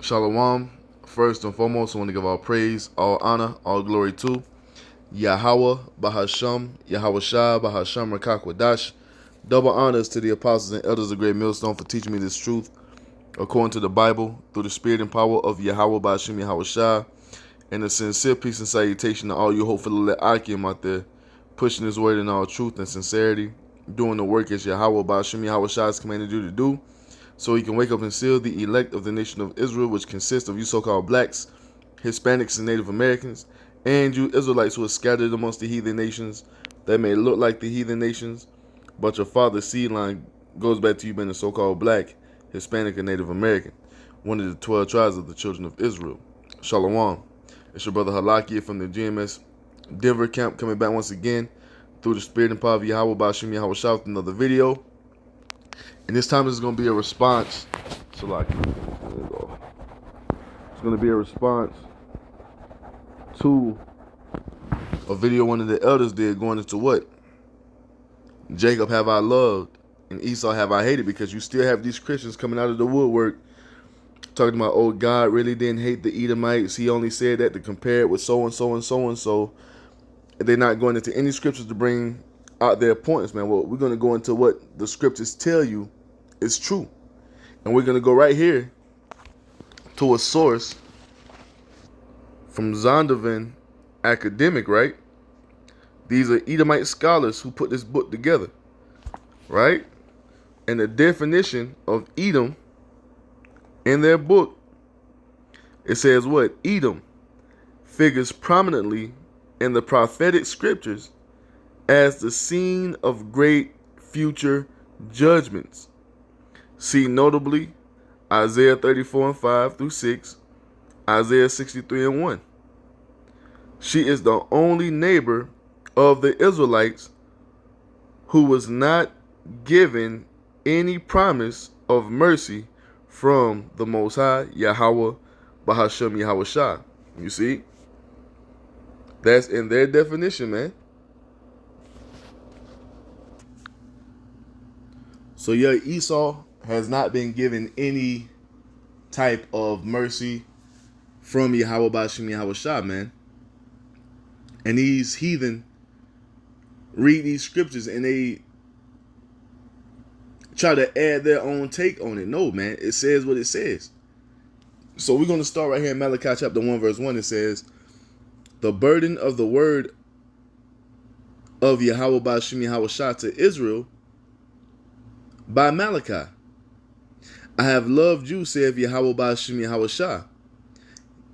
Shalom. First and foremost, I want to give all praise, all honor, all glory to YAHAWAH, bahasham, YAHAWASHI, bahasham, qadash. Double honors to the apostles and elders of Great Millstone for teaching me this truth according to the Bible through the spirit and power of YAHAWAH, bahasham, YAHAWASHI. And a sincere peace and salutation to all you hopefully let Akim out there, pushing his word in all truth and sincerity, doing the work as YAHAWAH, bahasham, YAHAWASHI has commanded you to do, so he can wake up and seal the elect of the nation of Israel, which consists of you so-called blacks, Hispanics, and Native Americans, and you Israelites who are scattered amongst the heathen nations that may look like the heathen nations, but your father's seed line goes back to you being a so-called black, Hispanic, and Native American, one of the 12 tribes of the children of Israel. Shalom. It's your brother Halakia from the GMS Denver camp, coming back once again through the spirit and power of YAHAWAH, bahasham, YAHAWASHI, with another video. And this time is going to be a response. It's going to be a response to a video one of the elders did going into what? Jacob have I loved and Esau have I hated, because you still have these Christians coming out of the woodwork talking about, oh, God really didn't hate the Edomites. He only said that to compare it with so-and-so and so-and-so. They're not going into any scriptures to bring out their points, man. Well, we're going to go into what the scriptures tell you is true. And we're going to go right here to a source from Zondervan Academic, right? These are Edomite scholars who put this book together, right? And the definition of Edom in their book, it says what? Edom figures prominently in the prophetic scriptures as the scene of great future judgments. See notably Isaiah 34 and 5 through 6, Isaiah 63 and 1. She is the only neighbor of the Israelites who was not given any promise of mercy from the Most High, YAHAWAH, bahasham, YAHAWASHI. You see? That's in their definition, man. So yeah, Esau has not been given any type of mercy from YAHAWAH, bahasham, YAHAWASHI, man. And these heathen read these scriptures and they try to add their own take on it. No, man, it says what it says. So we're going to start right here in Malachi chapter 1, verse 1. It says, the burden of the word of YAHAWAH, bahasham, YAHAWASHI to Israel by Malachi. I have loved you, saith YAHAWAH, bahasham, YAHAWASHI.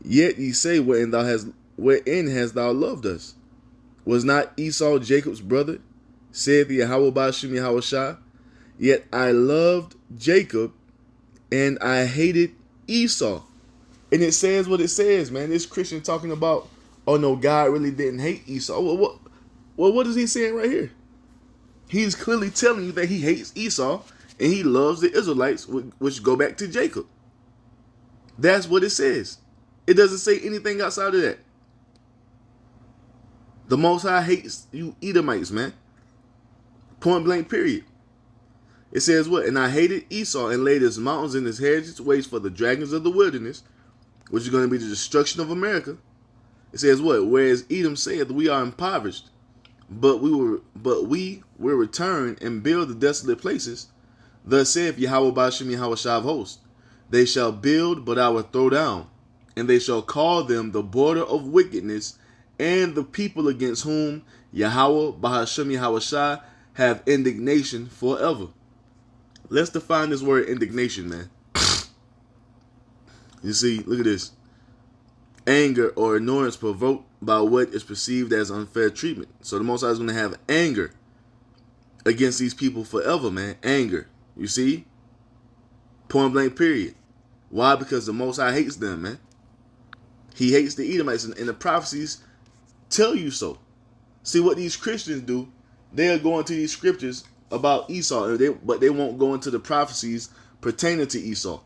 Yet ye say, wherein hast thou loved us? Was not Esau Jacob's brother? Saith YAHAWAH, bahasham, YAHAWASHI. Yet I loved Jacob, and I hated Esau. And it says what it says, man. This Christian talking about, oh no, God really didn't hate Esau. Well, what is he saying right here? He's clearly telling you that he hates Esau and he loves the Israelites, which go back to Jacob. That's what it says. It doesn't say anything outside of that. The Most High hates you Edomites, man. Point blank, period. It says what? And I hated Esau and laid his mountains and his heritage waste for the dragons of the wilderness, which is going to be the destruction of America. It says what? Whereas Edom saith, we are impoverished, but we will return and build the desolate places. Thus saith YAHAWAH, bahasham, YAHAWASHI of hosts. They shall build, but I will throw down, and they shall call them the border of wickedness, and the people against whom YAHAWAH, bahasham, YAHAWASHI have indignation forever. Let's define this word indignation, man. You see, look at this. Anger or annoyance provoked by what is perceived as unfair treatment. So the Most High is going to have anger against these people forever, man. Anger. You see? Point blank, period. Why? Because the Most High hates them, man. He hates the Edomites, and the prophecies tell you so. See what these Christians do? They'll go into these scriptures about Esau, but they won't go into the prophecies pertaining to Esau.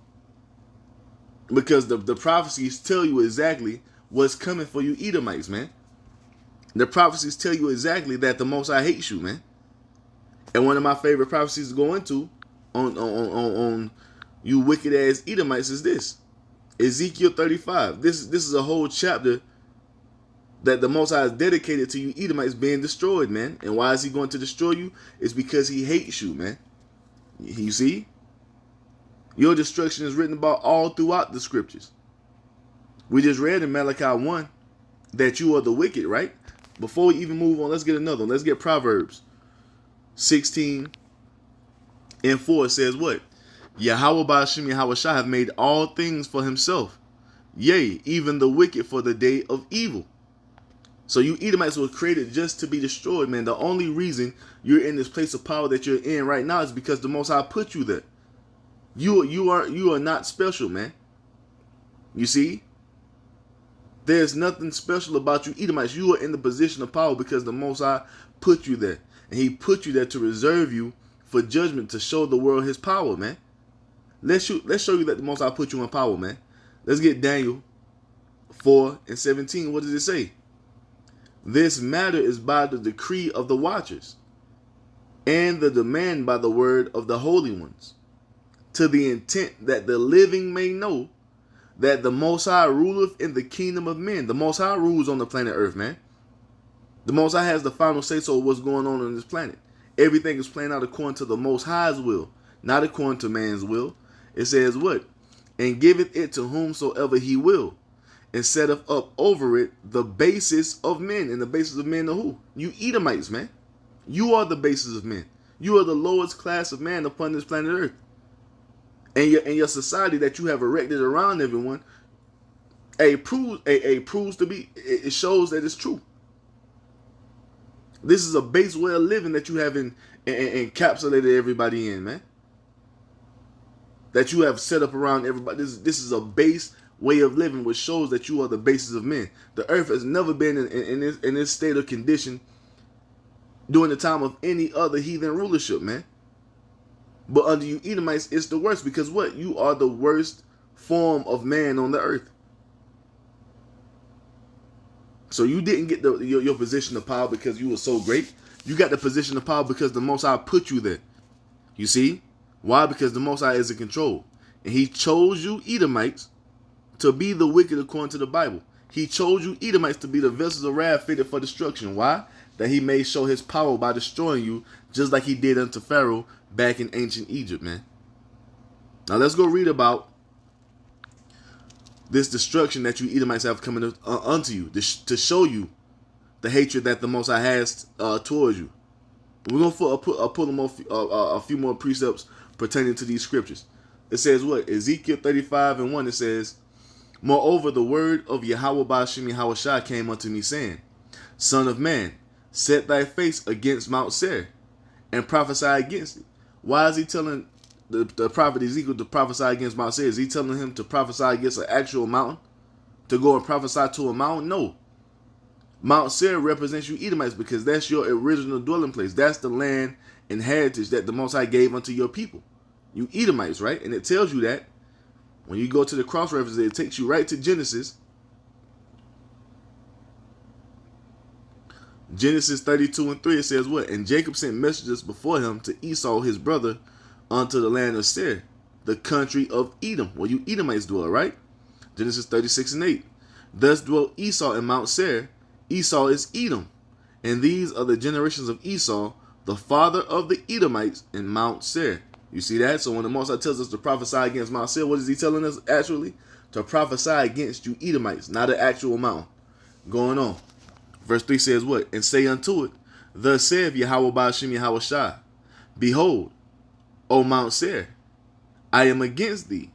Because the prophecies tell you exactly what's coming for you Edomites, man. The prophecies tell you exactly that the Most High hates you, man. And one of my favorite prophecies to go into on you wicked ass Edomites is this. Ezekiel 35. This is a whole chapter that the Most High is dedicated to you Edomites being destroyed, man. And why is he going to destroy you? It's because he hates you, man. You see? Your destruction is written about all throughout the scriptures. We just read in Malachi 1 that you are the wicked, right? Before we even move on, let's get another one. Let's get Proverbs 16 and 4. It says what? YAHAWAH bahasham YAHAWASHI have made all things for himself. Yea, even the wicked for the day of evil. So you Edomites were created just to be destroyed, man. The only reason you're in this place of power that you're in right now is because the Most High put you there. You are not special, man. You see? There's nothing special about you Edomites. You are in the position of power because the Most High put you there. And he put you there to reserve you for judgment, to show the world his power, man. Let's show you that the Most High put you in power, man. Let's get Daniel 4 and 17. What does it say? This matter is by the decree of the watchers, and the demand by the word of the holy ones, to the intent that the living may know that the Most High ruleth in the kingdom of men. The Most High rules on the planet Earth, man. The Most High has the final say-so of what's going on this planet. Everything is playing out according to the Most High's will, not according to man's will. It says what? And giveth it to whomsoever he will, and setteth up over it the basis of men. And the basis of men are who? You Edomites, man. You are the basis of men. You are the lowest class of man upon this planet Earth. And your society that you have erected around everyone, proves to be, it shows that it's true. This is a base way of living that you have encapsulated everybody in, man. That you have set up around everybody. This is a base way of living, which shows that you are the basis of men. The earth has never been in this state of condition during the time of any other heathen rulership, man. But under you Edomites, it's the worst, because what? You are the worst form of man on the earth. So you didn't get your position of power because you were so great. You got the position of power because the Most High put you there. You see? Why? Because the Most High is in control. And he chose you Edomites to be the wicked according to the Bible. He chose you Edomites to be the vessels of wrath fitted for destruction. Why? That he may show his power by destroying you, just like he did unto Pharaoh back in ancient Egypt, man. Now let's go read about this destruction that you Edomites have coming unto you, to show you the hatred that the Most High has towards you. We're going to pull them off a few more precepts pertaining to these scriptures. It says what? Ezekiel 35 and 1, it says, Moreover, the word of YAHAWAH bahasham YAHAWASHI came unto me, saying, Son of man, set thy face against Mount Seir, and prophesy against it. Why is he telling the prophet Ezekiel to prophesy against Mount Seir? Is he telling him to prophesy against an actual mountain? To go and prophesy to a mountain? No. Mount Seir represents you Edomites, because that's your original dwelling place. That's the land and heritage that the Most High gave unto your people. You Edomites, right? And it tells you that when you go to the cross references, it takes you right to Genesis. Genesis 32 and 3, it says what? And Jacob sent messengers before him to Esau his brother unto the land of Seir, the country of Edom, where you Edomites dwell, right? Genesis 36 and 8. Thus dwelt Esau in Mount Seir. Esau is Edom. And these are the generations of Esau, the father of the Edomites in Mount Seir. You see that? So when the Most High tells us to prophesy against Mount Seir, what is he telling us actually? To prophesy against you Edomites, not an actual mountain. Going on. Verse 3 says what? And say unto it, Thus saith YAHAWAH bahasham YAHAWASHI, Behold, O Mount Seir, I am against thee.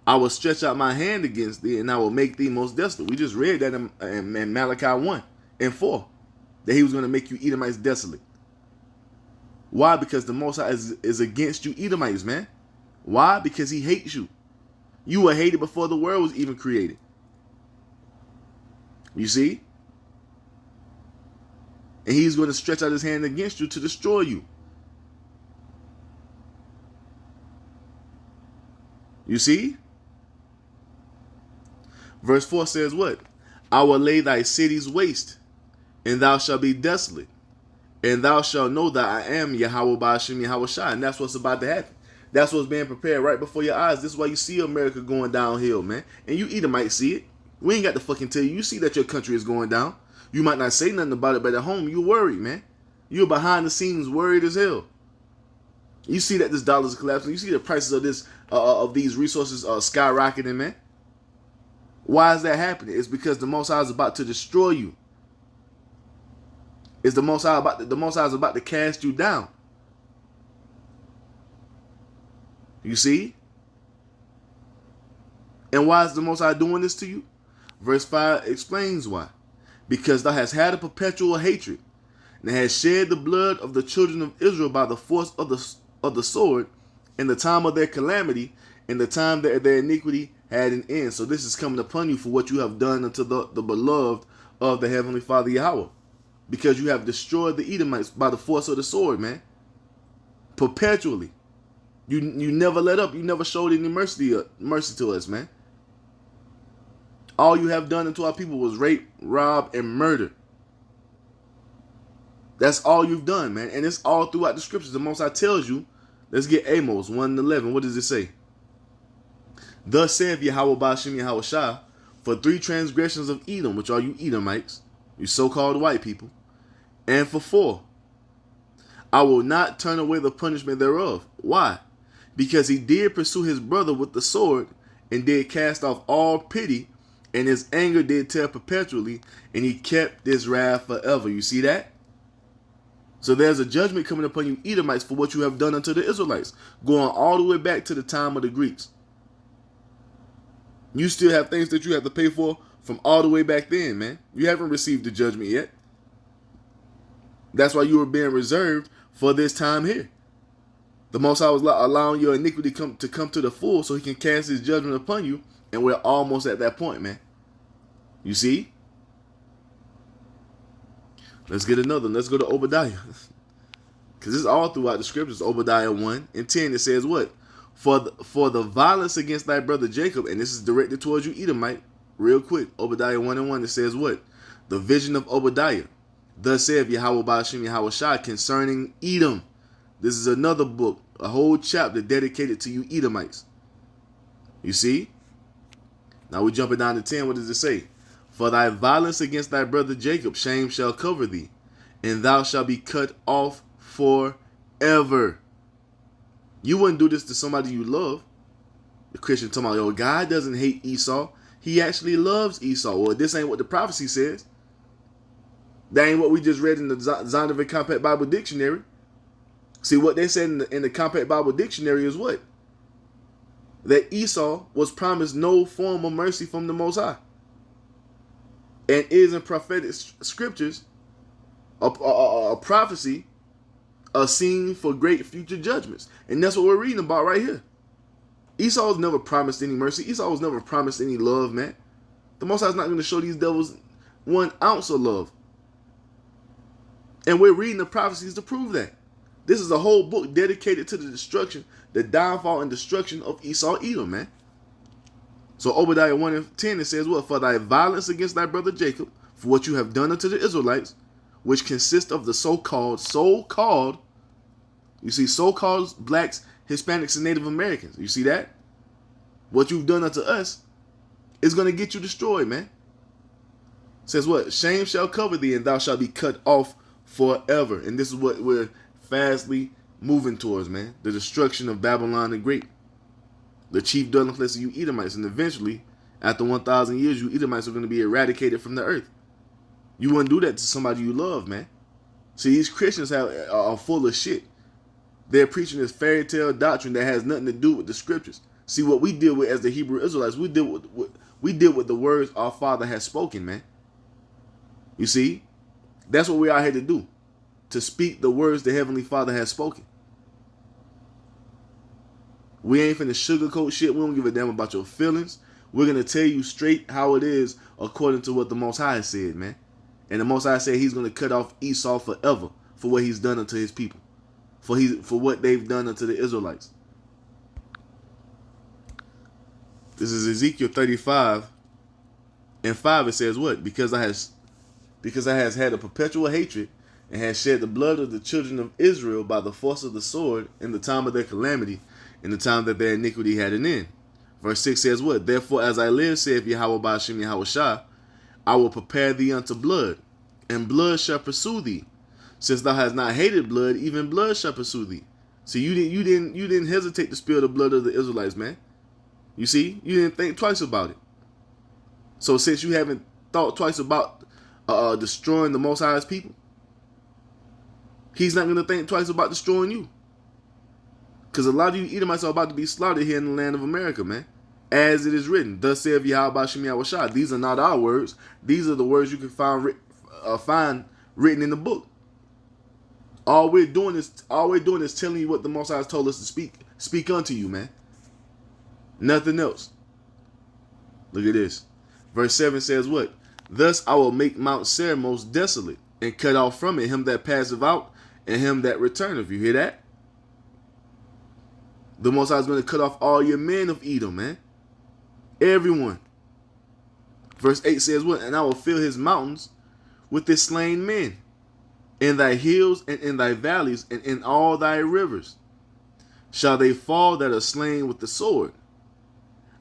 I will stretch out my hand against thee, and I will make thee most desolate. We just read that in Malachi 1 and 4, that he was going to make you Edomites desolate. Why? Because the Most High is against you Edomites, man. Why? Because he hates you. You were hated before the world was even created. You see? And he's going to stretch out his hand against you to destroy you. You see? Verse 4 says what? I will lay thy cities waste, and thou shalt be desolate. And thou shalt know that I am YAHAWAH bahasham YAHAWASHI. And that's what's about to happen. That's what's being prepared right before your eyes. This is why you see America going downhill, man. And you either might see it. We ain't got to fucking tell you. You see that your country is going down. You might not say nothing about it, but at home, you're worried, man. You're behind the scenes worried as hell. You see that this dollar is collapsing. You see the prices of these resources skyrocketing, man. Why is that happening? It's because the Most High is about to destroy you. It's the Most High is about to cast you down. You see? And why is the Most High doing this to you? Verse 5 explains why. Because thou hast had a perpetual hatred, and hast shed the blood of the children of Israel by the force of the sword, in the time of their calamity, in the time that their iniquity had an end. So this is coming upon you for what you have done unto the beloved of the Heavenly Father Yahweh. Because you have destroyed the Edomites by the force of the sword, man. Perpetually. You never let up. You never showed any mercy to us, man. All you have done unto our people was rape, rob, and murder. That's all you've done, man. And it's all throughout the scriptures. The Most High tells you. Let's get Amos 1:11. What does it say? Thus saith Yahawah bahasham YAHAWASHI, for 3 transgressions of Edom, which are you Edomites, you so-called white people, and for 4, I will not turn away the punishment thereof. Why? Because he did pursue his brother with the sword, and did cast off all pity, and his anger did tear perpetually, and he kept this wrath forever. You see that? So there's a judgment coming upon you Edomites for what you have done unto the Israelites, going all the way back to the time of the Greeks. You still have things that you have to pay for from all the way back then, man. You haven't received the judgment yet. That's why you were being reserved for this time here. The Most High was allowing your iniquity to come to the full so he can cast his judgment upon you, and we're almost at that point, man. You see? Let's get another one. Let's go to Obadiah. Because it's all throughout the scriptures. Obadiah 1:10, it says what? For the violence against thy brother Jacob, and this is directed towards you Edomite, real quick. Obadiah 1:1, it says what? The vision of Obadiah. Thus saith Yahawah bahasham YAHAWASHI concerning Edom. This is another book, a whole chapter dedicated to you Edomites. You see? Now we're jumping down to 10. What does it say? For thy violence against thy brother Jacob, shame shall cover thee, and thou shalt be cut off forever. You wouldn't do this to somebody you love. The Christian talking about, yo, God doesn't hate Esau. He actually loves Esau. Well, this ain't what the prophecy says. That ain't what we just read in the Zondervan Compact Bible Dictionary. See, what they said in the Compact Bible Dictionary is what? That Esau was promised no form of mercy from the Most High. And is in prophetic scriptures a prophecy, a scene for great future judgments. And that's what we're reading about right here. Esau was never promised any mercy. Esau was never promised any love, man. The Most High is not going to show these devils 1 ounce of love. And we're reading the prophecies to prove that. This is a whole book dedicated to the destruction, the downfall and destruction of Esau Edom, man. So Obadiah 1:10, it says what? For thy violence against thy brother Jacob, for what you have done unto the Israelites, which consist of the so-called, you see, so-called blacks, Hispanics, and Native Americans. You see that? What you've done unto us is going to get you destroyed, man. It says what? Shame shall cover thee, and thou shalt be cut off forever. And this is what we're fastly moving towards, man. The destruction of Babylon the Great. The chief dwelling place of you Edomites. And eventually, after 1,000 years, you Edomites are going to be eradicated from the earth. You wouldn't do that to somebody you love, man. See, these Christians are full of shit. They're preaching this fairy tale doctrine that has nothing to do with the scriptures. See, what we deal with as the Hebrew Israelites, we deal with the words our Father has spoken, man. You see? That's what we're out here to do. To speak the words the Heavenly Father has spoken. We ain't finna sugarcoat shit. We don't give a damn about your feelings. We're going to tell you straight how it is according to what the Most High said, man. And the Most High said he's going to cut off Esau forever for what he's done unto his people. For what they've done unto the Israelites. This is Ezekiel 35:5. It says what? Because I has had a perpetual hatred and has shed the blood of the children of Israel by the force of the sword in the time of their calamity, in the time that their iniquity had an end. Verse 6 says what? Therefore, as I live, saith Yahawah bahasham YAHAWASHI, I will prepare thee unto blood, and blood shall pursue thee. Since thou hast not hated blood, even blood shall pursue thee. See, you didn't hesitate to spill the blood of the Israelites, man. You see, you didn't think twice about it. So since you haven't thought twice about destroying the Most High's people, He's not going to think twice about destroying you. Because a lot of you Edomites are about to be slaughtered here in the land of America, man. As it is written, thus saith Yahawah bahasham YAHAWASHI. These are not our words. These are the words you can find written in the book. All we're doing is telling you what the Most High has told us to speak unto you, man. Nothing else. Look at this. Verse 7 says what? Thus I will make Mount Seir most desolate, and cut off from it him that passeth out, and him that returneth. You hear that? The Most High is going to cut off all your men of Edom, man. Everyone. Verse 8 says what? And I will fill his mountains with his slain men, in thy hills and in thy valleys and in all thy rivers shall they fall that are slain with the sword.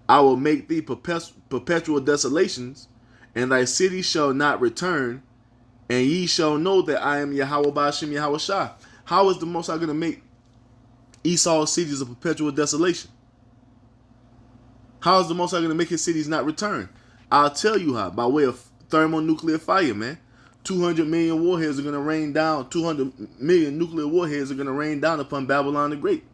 I will make thee perpetual desolations, and thy city shall not return, and ye shall know that I am Yahawah bahasham YAHAWASHI. How is the Most High going to make Esau's cities a perpetual desolation? How is the Most High going to make his cities not return? I'll tell you how. By way of thermonuclear fire, man. 200 million warheads are going to rain down. 200 million nuclear warheads are going to rain down upon Babylon the Great.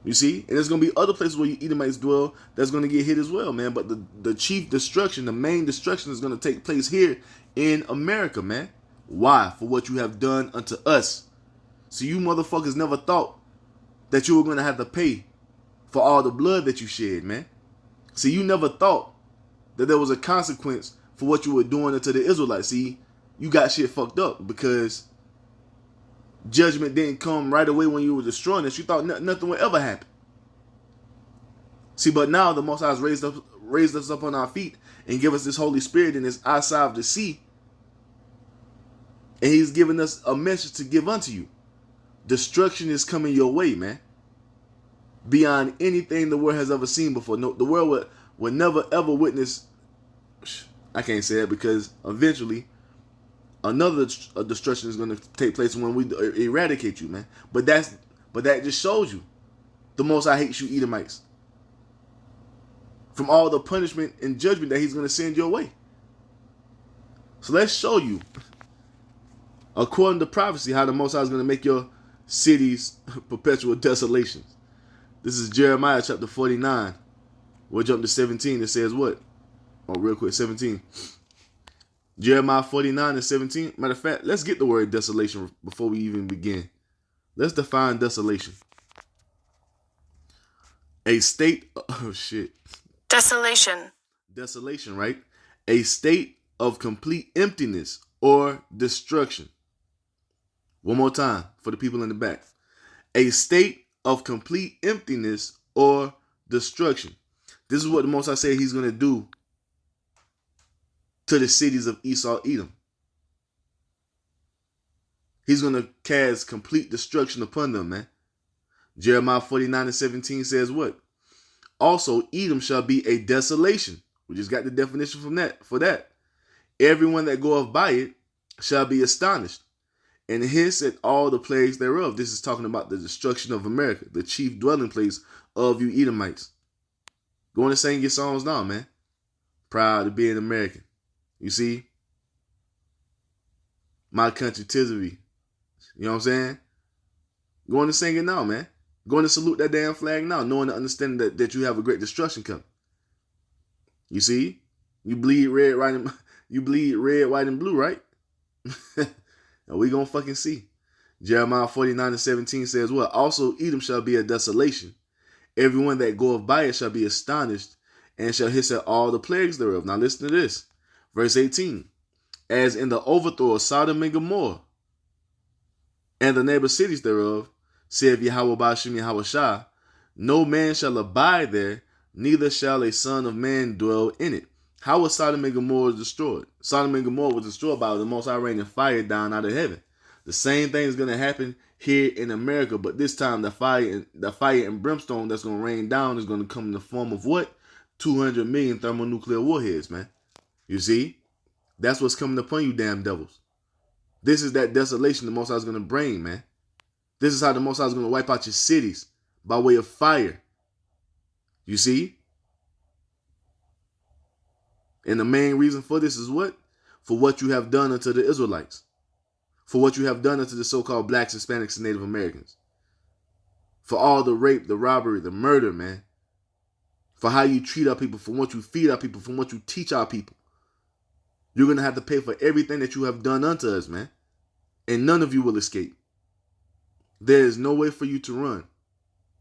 You see? And there's going to be other places where you Edomites dwell that's going to get hit as well, man. But the chief destruction, the main destruction is going to take place here in America, man. Why? For what you have done unto us. So you motherfuckers never thought that you were going to have to pay for all the blood that you shed, man. See, you never thought that there was a consequence for what you were doing unto the Israelites. See, you got shit fucked up because judgment didn't come right away when you were destroying us. You thought nothing would ever happen. See, but now the Most High has raised us up on our feet and give us this Holy Spirit and this eyesight of the sea. And He's given us a message to give unto you. Destruction is coming your way, man. Beyond anything the world has ever seen before. No, the world would never ever witness. I can't say that because eventually another destruction is going to take place when we eradicate you, man. But that just shows you the Most High hates you Edomites. From all the punishment and judgment that He's going to send your way. So let's show you, according to prophecy, how the Most High is going to make your cities perpetual desolations. This is Jeremiah chapter 49. We'll jump to 17. It says what? Oh, real quick, 17. Jeremiah 49 and 17. Matter of fact, let's get the word desolation before we even begin. Let's define desolation. A state, oh shit. Desolation. Desolation, right? A state of complete emptiness or destruction. One more time for the people in the back. A state of complete emptiness or destruction. This is what the Most High said He's going to do to the cities of Esau, Edom. He's going to cast complete destruction upon them, man. Jeremiah 49 and 17 says what? Also, Edom shall be a desolation. We just got the definition from that. For that, everyone that goeth by it shall be astonished, and hiss at all the plagues thereof. This is talking about the destruction of America, the chief dwelling place of you Edomites. Go on and sing your songs now, man. Proud to be an American. You see? My country, tis of thee. You know what I'm saying? Go on and sing it now, man. Go on and salute that damn flag now, knowing and understanding that you have a great destruction coming. You see? You bleed red, white, and blue, right? And we gonna fucking see. Jeremiah 49 and 17 says what? Also Edom shall be a desolation. Everyone that goeth by it shall be astonished, and shall hiss at all the plagues thereof. Now listen to this. Verse 18. As in the overthrow of Sodom and Gomorrah, and the neighbor cities thereof, saith Yahawah bahasham YAHAWASHI, no man shall abide there, neither shall a son of man dwell in it. How was Sodom and Gomorrah destroyed? Sodom and Gomorrah was destroyed by the Most High raining fire down out of heaven. The same thing is going to happen here in America. But this time the fire and brimstone that's going to rain down is going to come in the form of what? 200 million thermonuclear warheads, man. You see? That's what's coming upon you, damn devils. This is that desolation the Most High is going to bring, man. This is how the Most High is going to wipe out your cities by way of fire. You see? And the main reason for this is what? For what you have done unto the Israelites. For what you have done unto the so-called blacks, Hispanics, and Native Americans. For all the rape, the robbery, the murder, man. For how you treat our people, for what you feed our people, for what you teach our people. You're going to have to pay for everything that you have done unto us, man. And none of you will escape. There is no way for you to run.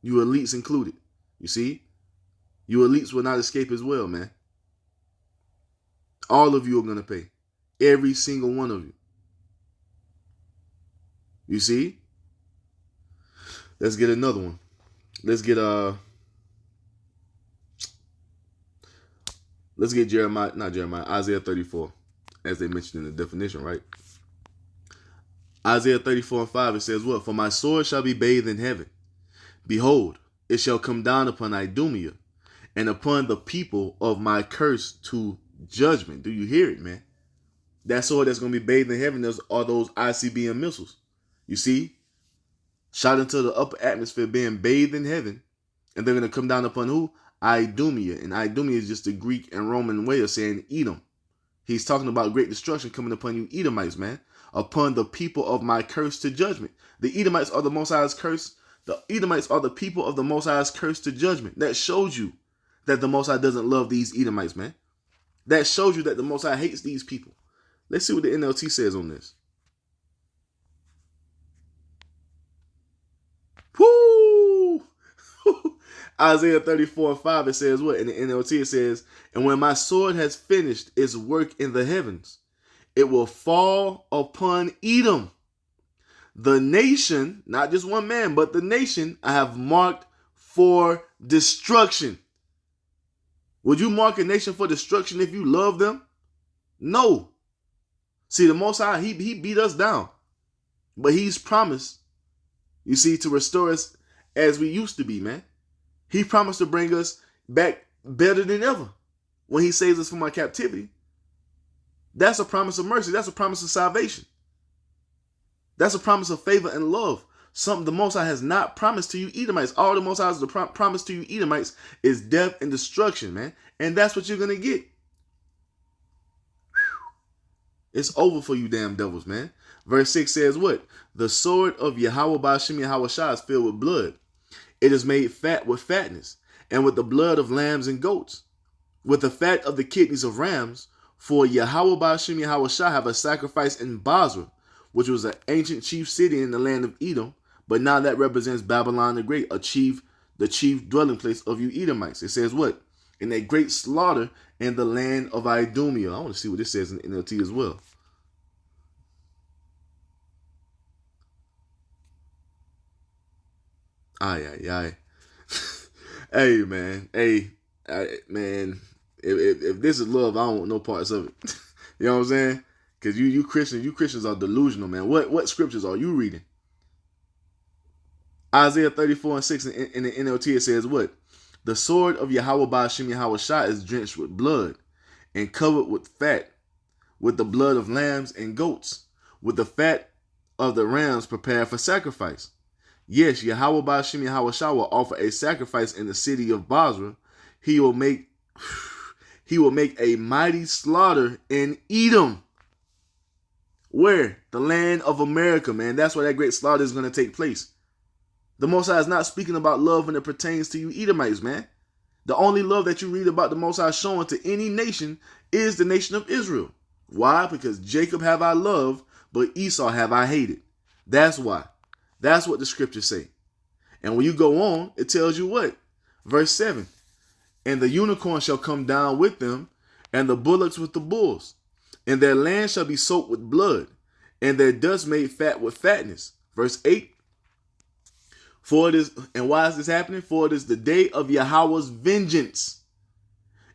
You elites included. You see? You elites will not escape as well, man. All of you are going to pay. Every single one of you. You see? Let's get another one. Let's get Isaiah 34, as they mentioned in the definition, right? Isaiah 34:5, it says what? For my sword shall be bathed in heaven. Behold, it shall come down upon Idumea, and upon the people of my curse to judgment. Do you hear it, man? That sword that's going to be bathed in heaven are those ICBM missiles. You see? Shot into the upper atmosphere, being bathed in heaven. And they're going to come down upon who? Idumea. And Idumea is just the Greek and Roman way of saying Edom. He's talking about great destruction coming upon you Edomites, man. Upon the people of my curse to judgment. The Edomites are the Most High's curse. The Edomites are the people of the Most High's curse to judgment. That shows you that the Most High doesn't love these Edomites, man. That shows you that the Most High hates these people. Let's see what the NLT says on this. Woo! Isaiah 34:5, it says what? In the NLT it says, and when my sword has finished its work in the heavens, it will fall upon Edom. The nation, not just one man, but the nation I have marked for destruction. Would you mark a nation for destruction if you love them? No. See, the Most High, he beat us down. But he's promised, you see, to restore us as we used to be, man. He promised to bring us back better than ever when he saves us from our captivity. That's a promise of mercy. That's a promise of salvation. That's a promise of favor and love. Something the Most High has not promised to you Edomites. All the Most High has promised to you Edomites is death and destruction, man. And that's what you're going to get. It's over for you damn devils, man. Verse 6 says what? The sword of YAHAWAH bahasham YAHAWASHI is filled with blood. It is made fat with fatness, and with the blood of lambs and goats, with the fat of the kidneys of rams. For YAHAWAH bahasham YAHAWASHI have a sacrifice in Basra, which was an ancient chief city in the land of Edom, but now that represents Babylon the Great, the chief dwelling place of you Edomites. It says what? In a great slaughter in the land of Idumea. I want to see what this says in the NLT as well. Aye. Hey, man. Man. If this is love, I don't want no parts of it. You know what I'm saying? Because you Christians are delusional, man. What scriptures are you reading? Isaiah 34:6 in the NLT, it says what? The sword of YAHAWAH bahasham YAHAWASHI is drenched with blood and covered with fat, with the blood of lambs and goats, with the fat of the rams prepared for sacrifice. Yes, YAHAWAH bahasham YAHAWASHI will offer a sacrifice in the city of Basra. He will make a mighty slaughter in Edom. Where? The land of America, man. That's where that great slaughter is going to take place. The Most High is not speaking about love when it pertains to you Edomites, man. The only love that you read about the Most High showing to any nation is the nation of Israel. Why? Because Jacob have I loved, but Esau have I hated. That's why. That's what the scriptures say. And when you go on, it tells you what? Verse 7. And the unicorn shall come down with them, and the bullocks with the bulls. And their land shall be soaked with blood, and their dust made fat with fatness. Verse 8. For it is, and why is this happening? For it is the day of Yahweh's vengeance,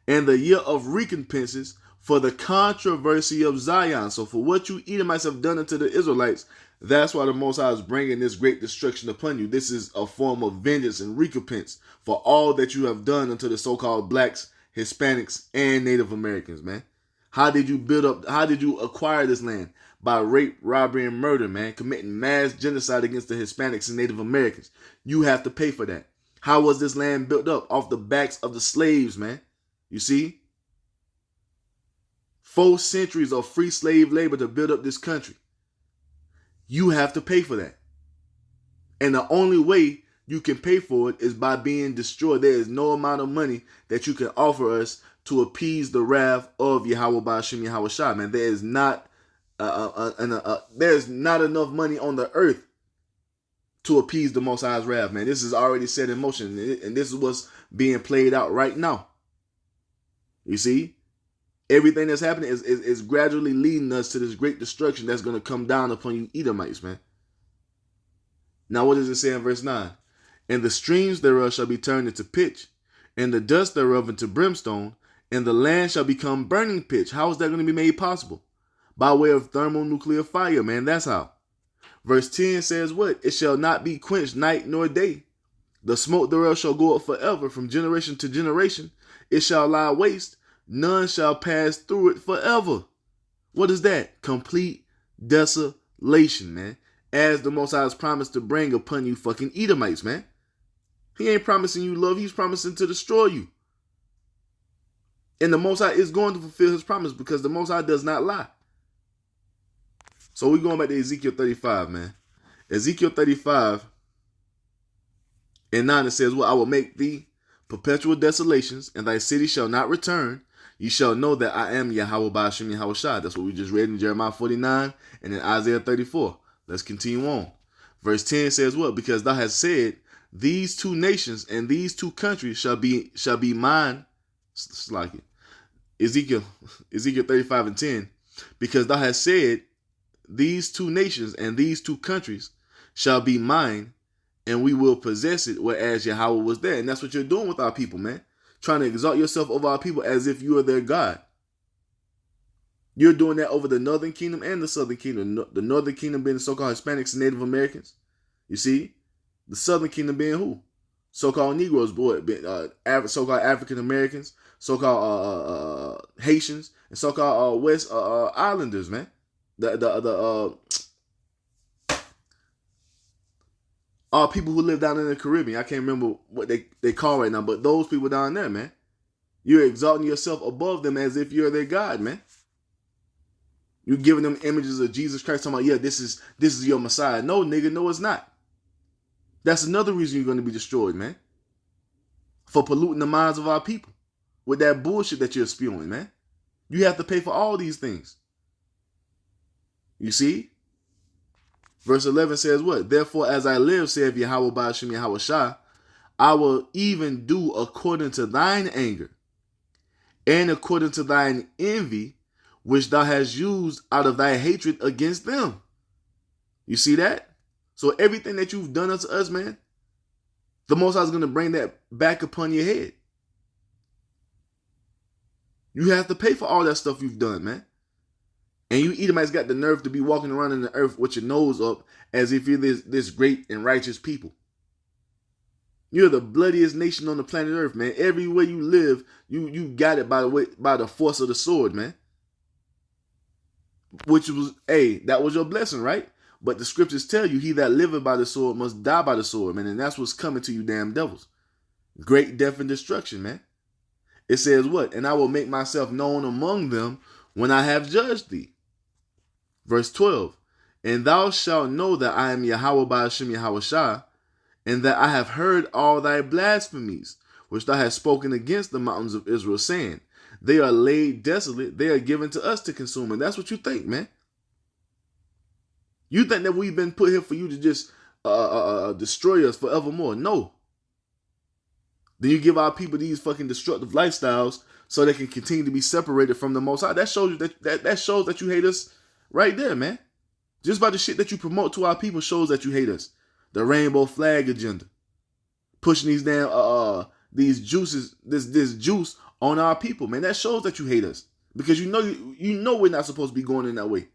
and the year of recompenses for the controversy of Zion. So for what you Edomites have done unto the Israelites, That's why the Most High is bringing this great destruction upon you. This is a form of vengeance and recompense for all that you have done unto the so-called blacks, Hispanics, and Native Americans, man. How did you build up, how did you acquire this land? By rape, robbery, and murder, man. Committing mass genocide against the Hispanics and Native Americans. You have to pay for that. How was this land built up? Off the backs of the slaves, man. You see? 4 centuries of free slave labor to build up this country. You have to pay for that. And the only way you can pay for it is by being destroyed. There is no amount of money that you can offer us to appease the wrath of YAHAWAH, bahasham, YAHAWASHI, man. There is not there's not enough money on the earth to appease the Most High's wrath, man. This is already set in motion, and this is what's being played out right now. You see? Everything that's happening is gradually leading us to this great destruction that's going to come down upon you Edomites, man. Now, what does it say in verse 9? And the streams thereof shall be turned into pitch, and the dust thereof into brimstone, and the land shall become burning pitch. How is that going to be made possible? By way of thermonuclear fire, man. That's how. Verse 10 says what? It shall not be quenched night nor day. The smoke thereof shall go up forever, from generation to generation. It shall lie waste. None shall pass through it forever. What is that? Complete desolation, man. As the Most High has promised to bring upon you fucking Edomites, man. He ain't promising you love. He's promising to destroy you. And the Most High is going to fulfill his promise because the Most High does not lie. So we're going back to Ezekiel 35, man. Ezekiel 35 and 9, it says, well, I will make thee perpetual desolations, and thy city shall not return. You shall know that I am YAHAWAH, bahasham, YAHAWASHI. That's what we just read in Jeremiah 49 and in Isaiah 34. Let's continue on. Verse 10 says what? Because thou hast said, these 2 nations and these 2 countries shall be mine. It's like it. Ezekiel 35 and 10. Because thou hast said, these 2 nations and these 2 countries shall be mine, and we will possess it, whereas YAHAWAH was there. And that's what you're doing with our people, man. Trying to exalt yourself over our people as if you are their God. You're doing that over the northern kingdom and the southern kingdom. The northern kingdom being the so-called Hispanics and Native Americans. You see? The southern kingdom being who? So-called Negroes, so-called African Americans, so-called Haitians, and so-called West Islanders, man. All people who live down in the Caribbean. I can't remember what they call right now, but those people down there, man. You're exalting yourself above them as if you're their God, man. You're giving them images of Jesus Christ, talking about, yeah, this is your Messiah. No, nigga, no, it's not. That's another reason you're going to be destroyed, man. For polluting the minds of our people with that bullshit that you're spewing, man. You have to pay for all these things. You see? Verse 11 says what? Therefore, as I live, saith YAHAWAH, bahasham, YAHAWASHI, I will even do according to thine anger and according to thine envy, which thou hast used out of thy hatred against them. You see that? So everything that you've done unto us, man, the Most High is going to bring that back upon your head. You have to pay for all that stuff you've done, man. And you Edomites got the nerve to be walking around in the earth with your nose up as if you're this great and righteous people. You're the bloodiest nation on the planet Earth, man. Everywhere you live, you got it by the force of the sword, man. Which was, that was your blessing, right? But the scriptures tell you, he that liveth by the sword must die by the sword, man. And that's what's coming to you damn devils. Great death and destruction, man. It says what? And I will make myself known among them when I have judged thee. Verse 12. And thou shalt know that I am YAHAWAH, bahasham, YAHAWASHI, and that I have heard all thy blasphemies, which thou hast spoken against the mountains of Israel, saying, they are laid desolate, they are given to us to consume. And that's what you think, man. You think that we've been put here for you to just destroy us forevermore. No. Then you give our people these fucking destructive lifestyles so they can continue to be separated from the Most High. That shows you that shows that you hate us right there, man. Just by the shit that you promote to our people shows that you hate us. The rainbow flag agenda. Pushing these damn these juices, this juice on our people, man. That shows that you hate us. Because you know we're not supposed to be going in that way.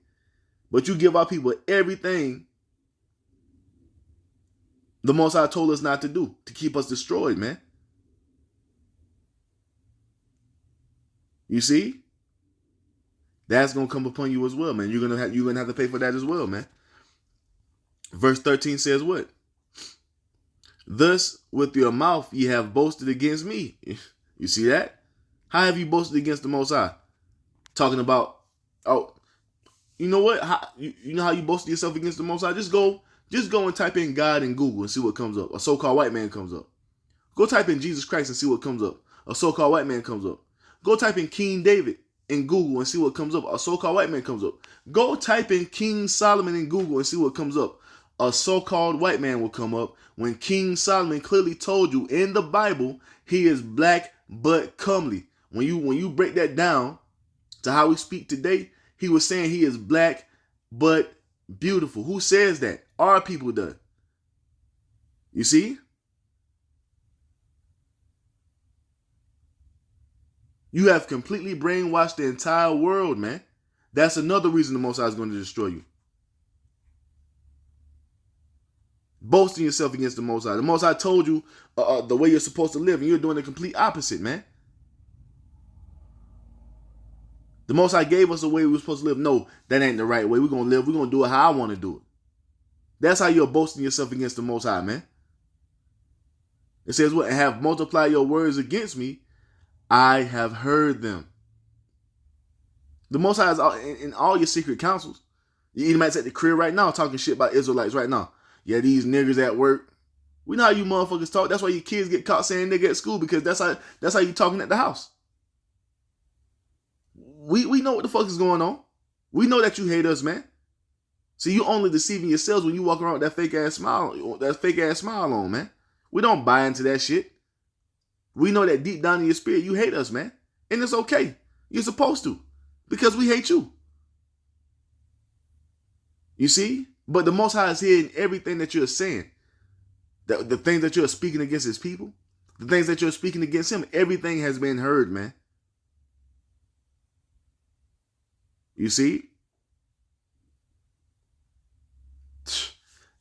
But you give our people everything The Most High told us not to do, to keep us destroyed, man. You see? That's going to come upon you as well, man. You're going to have to pay for that as well, man. Verse 13 says what? Thus with your mouth ye have boasted against me. You see that? How have you boasted against the Most High? Talking about, oh, you know what? You know how you boasted yourself against the Most High? Just go and type in God in Google and see what comes up. A so-called white man comes up. Go type in Jesus Christ and see what comes up. A so-called white man comes up. Go type in King David in Google and see what comes up. A so-called white man comes up. Go type in King Solomon in Google and see what comes up. A so-called white man will come up when King Solomon clearly told you in the Bible he is black but comely. When you break that down to how we speak today, he was saying he is black but beautiful. Who says that? Our people do. You see? You have completely brainwashed the entire world, man. That's another reason the Most High is going to destroy you. Boasting yourself against the Most High. The Most High told you the way you're supposed to live, and you're doing the complete opposite, man. The Most High gave us a way we were supposed to live. No, that ain't the right way. We're going to live. We're going to do it how I want to do it. That's how you're boasting yourself against the Most High, man. It says what? And have multiplied your words against me. I have heard them. The Most High is in all your secret councils. You Edomites at the crib right now talking shit about Israelites right now. Yeah, these niggers at work. We know how you motherfuckers talk. That's why your kids get caught saying nigga at school, because that's how you talking at the house. We know what the fuck is going on. We know that you hate us, man. See, you only deceiving yourselves when you walk around with that fake ass smile on, man. We don't buy into that shit. We know that deep down in your spirit you hate us, man. And it's okay. You're supposed to. Because we hate you. You see? But the Most High is hearing everything that you're saying. The things that you're speaking against his people. The things that you're speaking against him. Everything has been heard, man. You see?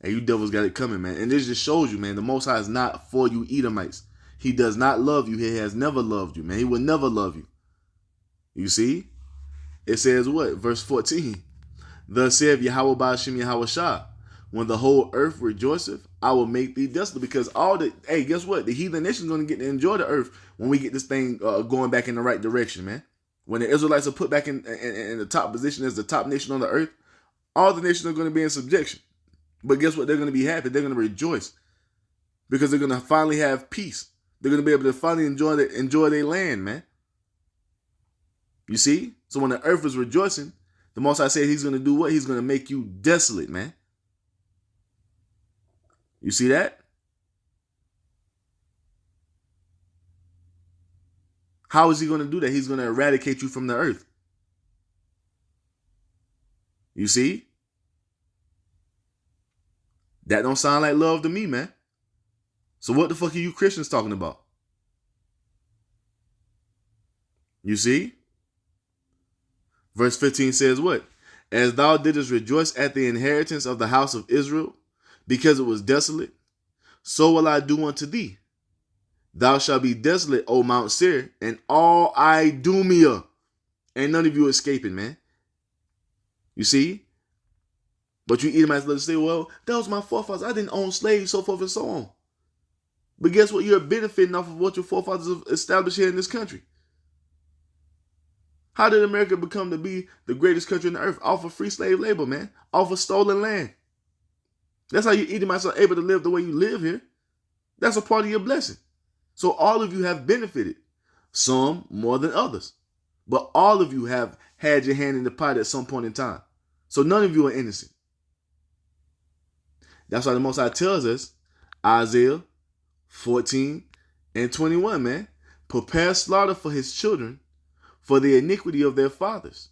And you devils got it coming, man. And this just shows you, man, the Most High is not for you Edomites. He does not love you. He has never loved you, man. He will never love you. You see? It says what? Verse 14. Thus saith YAHAWAH bahasham YAHAWASHI. When the whole earth rejoiceth, I will make thee desolate. Because hey, guess what? The heathen nation's going to get to enjoy the earth when we get this thing going back in the right direction, man. When the Israelites are put back in the top position as the top nation on the earth, all the nations are going to be in subjection. But guess what? They're going to be happy. They're going to rejoice. Because they're going to finally have peace. They're going to be able to finally enjoy their land, man. You see? So when the earth is rejoicing, the Most High said he's going to do what? He's going to make you desolate, man. You see that? How is he going to do that? He's going to eradicate you from the earth. You see? That don't sound like love to me, man. So what the fuck are you Christians talking about? You see? Verse 15 says what? As thou didst rejoice at the inheritance of the house of Israel, because it was desolate, so will I do unto thee. Thou shalt be desolate, O Mount Seir, and all Idumea. Ain't none of you escaping, man. You see? But you Edomites let us say, well, that was my forefathers. I didn't own slaves, so forth and so on. But guess what? You're benefiting off of what your forefathers have established here in this country. How did America become to be the greatest country on the earth? Off of free slave labor, man. Off of stolen land. That's how you Edomites are able to live the way you live here. That's a part of your blessing. So all of you have benefited. Some more than others. But all of you have had your hand in the pot at some point in time. So none of you are innocent. That's why the Most High tells us, Isaiah 14 and 21, man. Prepare slaughter for his children, for the iniquity of their fathers,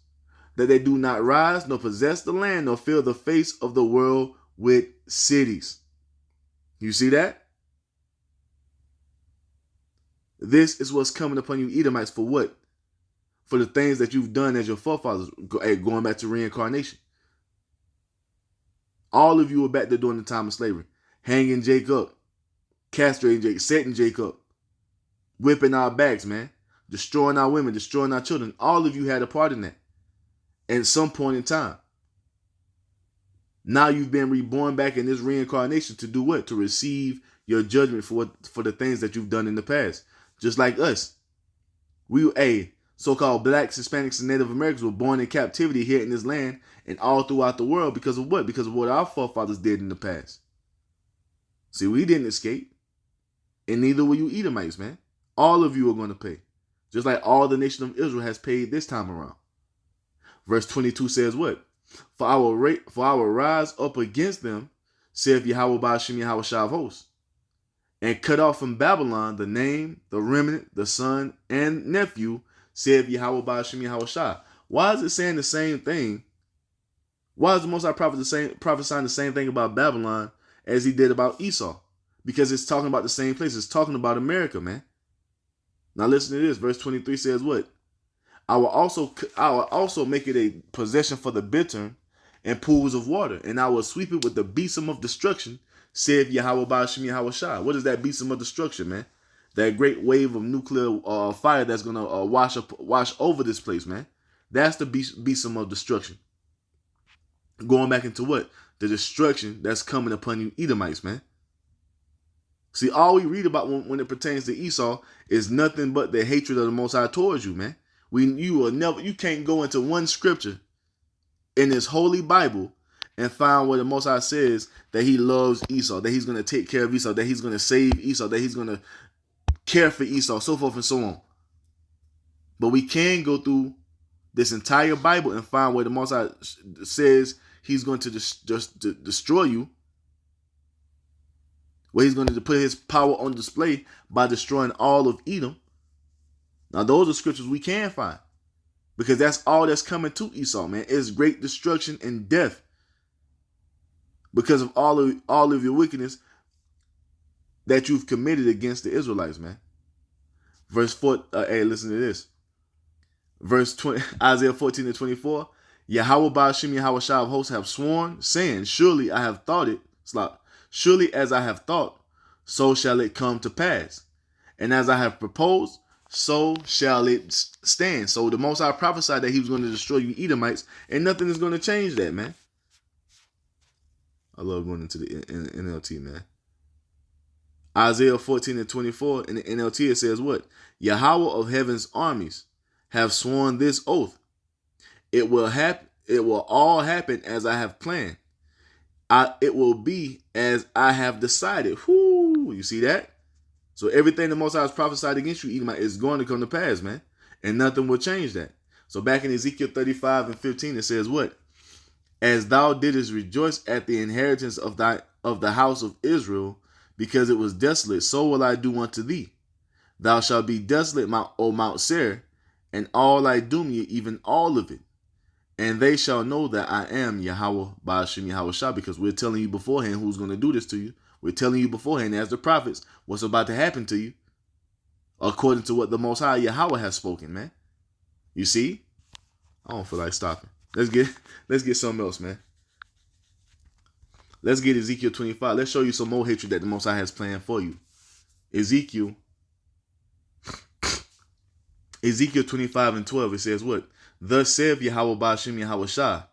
that they do not rise, nor possess the land, nor fill the face of the world with cities. You see that? This is what's coming upon you Edomites for what? For the things that you've done as your forefathers, going back to reincarnation. All of you were back there during the time of slavery. hanging Jacob, castrating Jacob, setting Jacob, whipping our backs, man, destroying our women, destroying our children. All of you had a part in that at some point in time. Now you've been reborn back in this reincarnation to do what? To receive your judgment for the things that you've done in the past. Just like us. So-called blacks, Hispanics, and Native Americans were born in captivity here in this land and all throughout the world because of what? Because of what our forefathers did in the past. See, we didn't escape. And neither will you Edomites, man. All of you are going to pay. Just like all the nation of Israel has paid this time around. Verse 22 says what? For I will rise up against them, saith Yahawah bahasham YAHAWASHI of hosts, and cut off from Babylon the name, the remnant, the son, and nephew, saith Yahawah bahasham YAHAWASHI. Why is it saying the same thing? Why is the Most High prophesying the same thing about Babylon as he did about Esau? Because it's talking about the same place. It's talking about America, man. Now listen to this. Verse 23 says what? I will also make it a possession for the bittern and pools of water, and I will sweep it with the besom of destruction, saith Yahawah bahasham YAHAWASHI. What is that besom of destruction, man? That great wave of nuclear fire that's going to wash over this place, man. That's the besom of destruction. Going back into what? The destruction that's coming upon you Edomites, man. See, all we read about when it pertains to Esau is nothing but the hatred of the Most High towards you, man. You can't go into one scripture in this holy Bible and find where the Most High says that he loves Esau, that he's going to take care of Esau, that he's going to save Esau, that he's going to care for Esau, so forth and so on. But we can go through this entire Bible and find where the Most High says he's going to just destroy you, where he's going to put his power on display by destroying all of Edom. Now, those are scriptures we can find, because that's all that's coming to Esau, man. It's great destruction and death because of all of your wickedness that you've committed against the Israelites, man. Verse 4, hey, listen to this. Verse 20, Isaiah 14:24. Yahawah bahasham YAHAWASHI of hosts have sworn, saying, surely I have thought it. Surely as I have thought, so shall it come to pass. And as I have proposed, so shall it stand. So the Most High prophesied that he was going to destroy you Edomites, and nothing is going to change that, man. I love going into the NLT, man. Isaiah 14:24 in the NLT, it says what? Yahawah of heaven's armies have sworn this oath. It will all happen as I have planned. It will be as I have decided. Whoo, you see that? So everything the Most High has prophesied against you, Edomite, is going to come to pass, man. And nothing will change that. So back in Ezekiel 35:15, it says what? As thou didst rejoice at the inheritance of the house of Israel, because it was desolate, so will I do unto thee. Thou shalt be desolate, O Mount Seir, and all Idumea, even all of it. And they shall know that I am Yahawah bahasham YAHAWASHI, because we're telling you beforehand who's going to do this to you. We're telling you beforehand as the prophets what's about to happen to you, according to what the Most High Yahawah has spoken, man. You see? I don't feel like stopping. Let's get something else, man. Let's get Ezekiel 25. Let's show you some more hatred that the Most High has planned for you. Ezekiel 25:12, it says what? Thus saith Yahawah bahasham YAHAWASHI,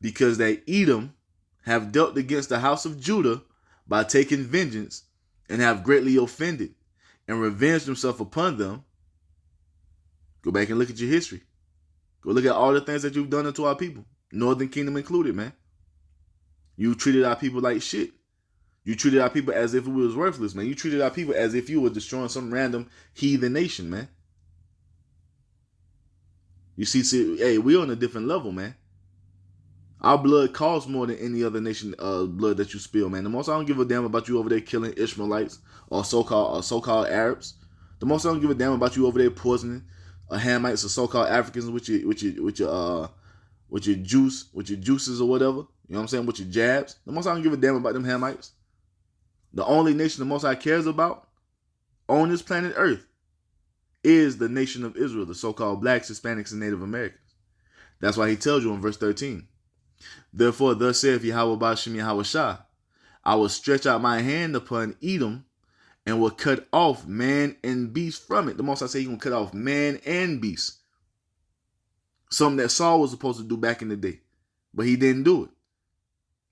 because that Edom have dealt against the house of Judah by taking vengeance, and have greatly offended, and revenged himself upon them. Go back and look at your history. Go look at all the things that you've done unto our people, Northern Kingdom included, man. You treated our people like shit. You treated our people as if it was worthless, man. You treated our people as if you were destroying some random heathen nation, man. You see, hey, we're on a different level, man. Our blood costs more than any other nation blood that you spill, man. The Most High don't give a damn about you over there killing Ishmaelites or so-called Arabs. The Most High don't give a damn about you over there poisoning Hamites or so-called Africans with your juices or whatever. You know what I'm saying? With your jabs. The Most High don't give a damn about them Hamites. The only nation the Most High cares about on this planet Earth is the nation of Israel, the so-called blacks, Hispanics, and Native Americans. That's why he tells you in verse 13. Therefore, thus saith Yahawah bahasham YAHAWASHI, I will stretch out my hand upon Edom and will cut off man and beast from it. The Most High say He's going to cut off man and beast. Something that Saul was supposed to do back in the day, but he didn't do it.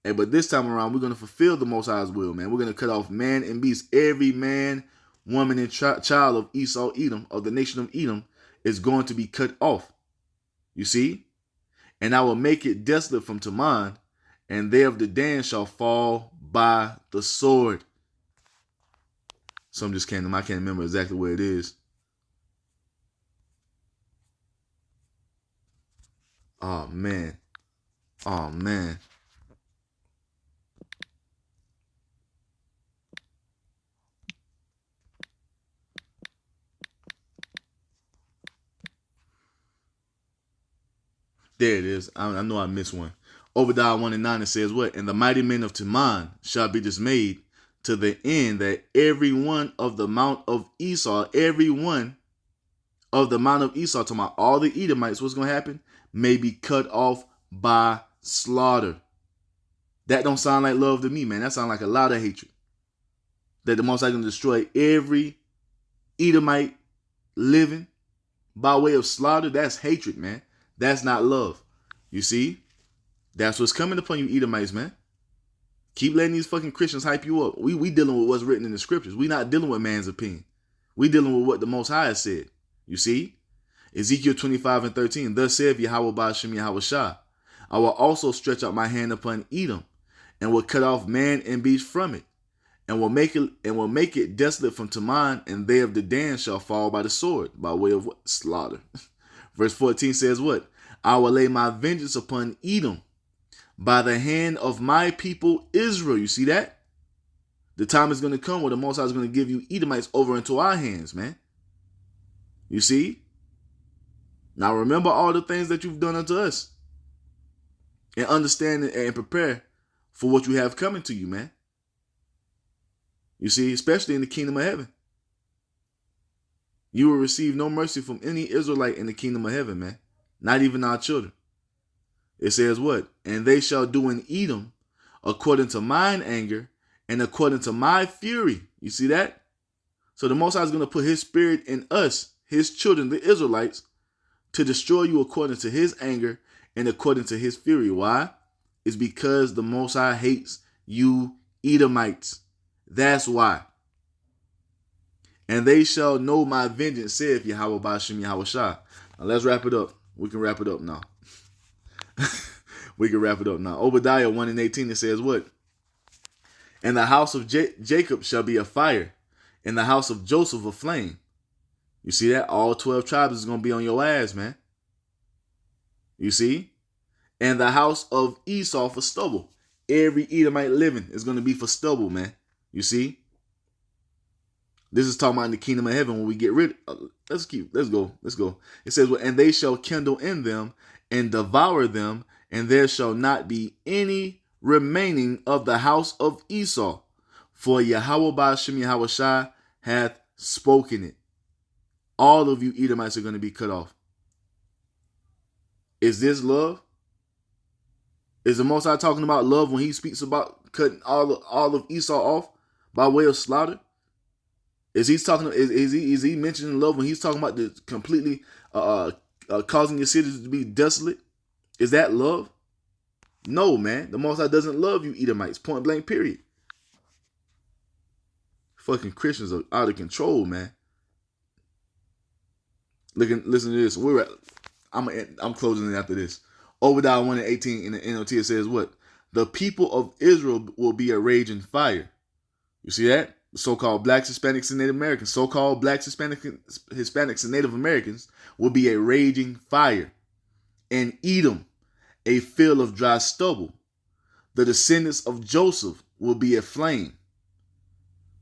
Hey, but this time around, we're going to fulfill the Most High's will, man. We're going to cut off man and beast. Every man, woman, and child of Esau, Edom, of the nation of Edom, is going to be cut off. You see? And I will make it desolate from Teman, and they of the Dan shall fall by the sword. Some just came to me. I can't remember exactly where it is. Oh, man. Oh, man. There it is. I know I missed one. Obadiah 1:9, it says what? And the mighty men of Teman shall be dismayed to the end that every one of the mount of Esau, every one of the mount of Esau, talking about all the Edomites, what's going to happen? May be cut off by slaughter. That don't sound like love to me, man. That sounds like a lot of hatred. That the Most High going to destroy every Edomite living by way of slaughter. That's hatred, man. That's not love. You see? That's what's coming upon you Edomites, man. Keep letting these fucking Christians hype you up. We dealing with what's written in the scriptures. We not dealing with man's opinion. We dealing with what the Most High has said. You see? Ezekiel 25:13. Thus saith Yahawah bahasham YAHAWASHI. I will also stretch out my hand upon Edom, and will cut off man and beast from it, and will make it desolate from Teman, and they of the Dan shall fall by the sword, by way of what? Slaughter. Verse 14 says what? I will lay my vengeance upon Edom by the hand of my people Israel. You see that? The time is going to come where the Most High is going to give you Edomites over into our hands, man. You see? Now remember all the things that you've done unto us. And understand and prepare for what you have coming to you, man. You see, especially in the kingdom of heaven. You will receive no mercy from any Israelite in the kingdom of heaven, man. Not even our children. It says what? And they shall do in Edom according to mine anger and according to my fury. You see that? So the Most High is going to put His spirit in us, His children, the Israelites, to destroy you according to His anger and according to His fury. Why? It's because the Most High hates you Edomites. That's why. And they shall know my vengeance, saith Yahawah bahasham YAHAWASHI. Now let's wrap it up. We can wrap it up now. We can wrap it up now. Obadiah 1:18, it says what? And the house of Jacob shall be a fire, and the house of Joseph a flame. You see that? All 12 tribes is going to be on your ass, man. You see? And the house of Esau for stubble. Every Edomite living is going to be for stubble, man. You see? This is talking about in the kingdom of heaven when we get rid of. Let's go. It says, and they shall kindle in them and devour them, and there shall not be any remaining of the house of Esau. For Yahawah bahasham YAHAWASHI hath spoken it. All of you Edomites are going to be cut off. Is this love? Is the Most High talking about love when He speaks about cutting all of Esau off by way of slaughter? Is he mentioning love when He's talking about the completely causing your cities to be desolate? Is that love? No, man. The Most High doesn't love you Edomites. Point blank, period. Fucking Christians are out of control, man. Listen to this. I'm closing it after this. Obadiah 1:18 in the NLT, it says what? The people of Israel will be a raging fire. You see that? The so-called blacks, Hispanics, and Native Americans. So-called blacks, Hispanics, and Native Americans will be a raging fire. And Edom, a field of dry stubble. The descendants of Joseph will be a flame,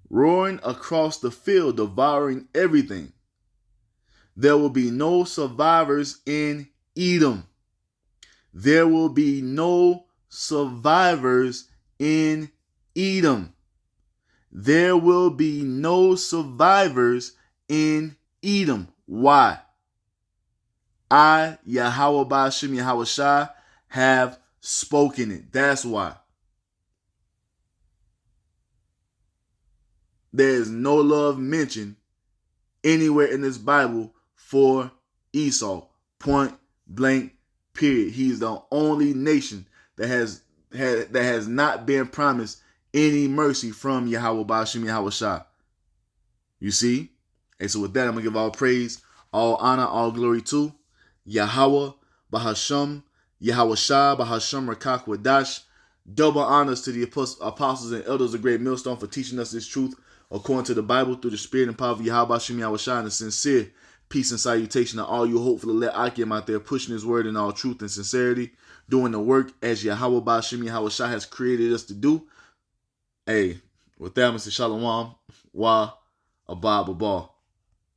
roaring across the field, devouring everything. There will be no survivors in Edom. There will be no survivors in Edom. There will be no survivors in Edom. Why? I, Yahawah bahasham YAHAWASHI, have spoken it. That's why. There is no love mentioned anywhere in this Bible for Esau. Point blank, period. He is the only nation that has not been promised any mercy from Yahawah, bahasham, YAHAWASHI. You see? And so with that, I'm going to give all praise, all honor, all glory to Yahawah, bahasham, YAHAWASHI, bahasham, rawchaa, qadash. Double honors to the apostles and elders of Great Millstone for teaching us this truth according to the Bible through the Spirit and power of Yahawah, bahasham, YAHAWASHI, and a sincere peace and salutation to all you hopefully let Akim out there pushing his word in all truth and sincerity, doing the work as Yahawah, bahasham, YAHAWASHI has created us to do. Hey, with that, Mr. Shalom, YAHAWAH.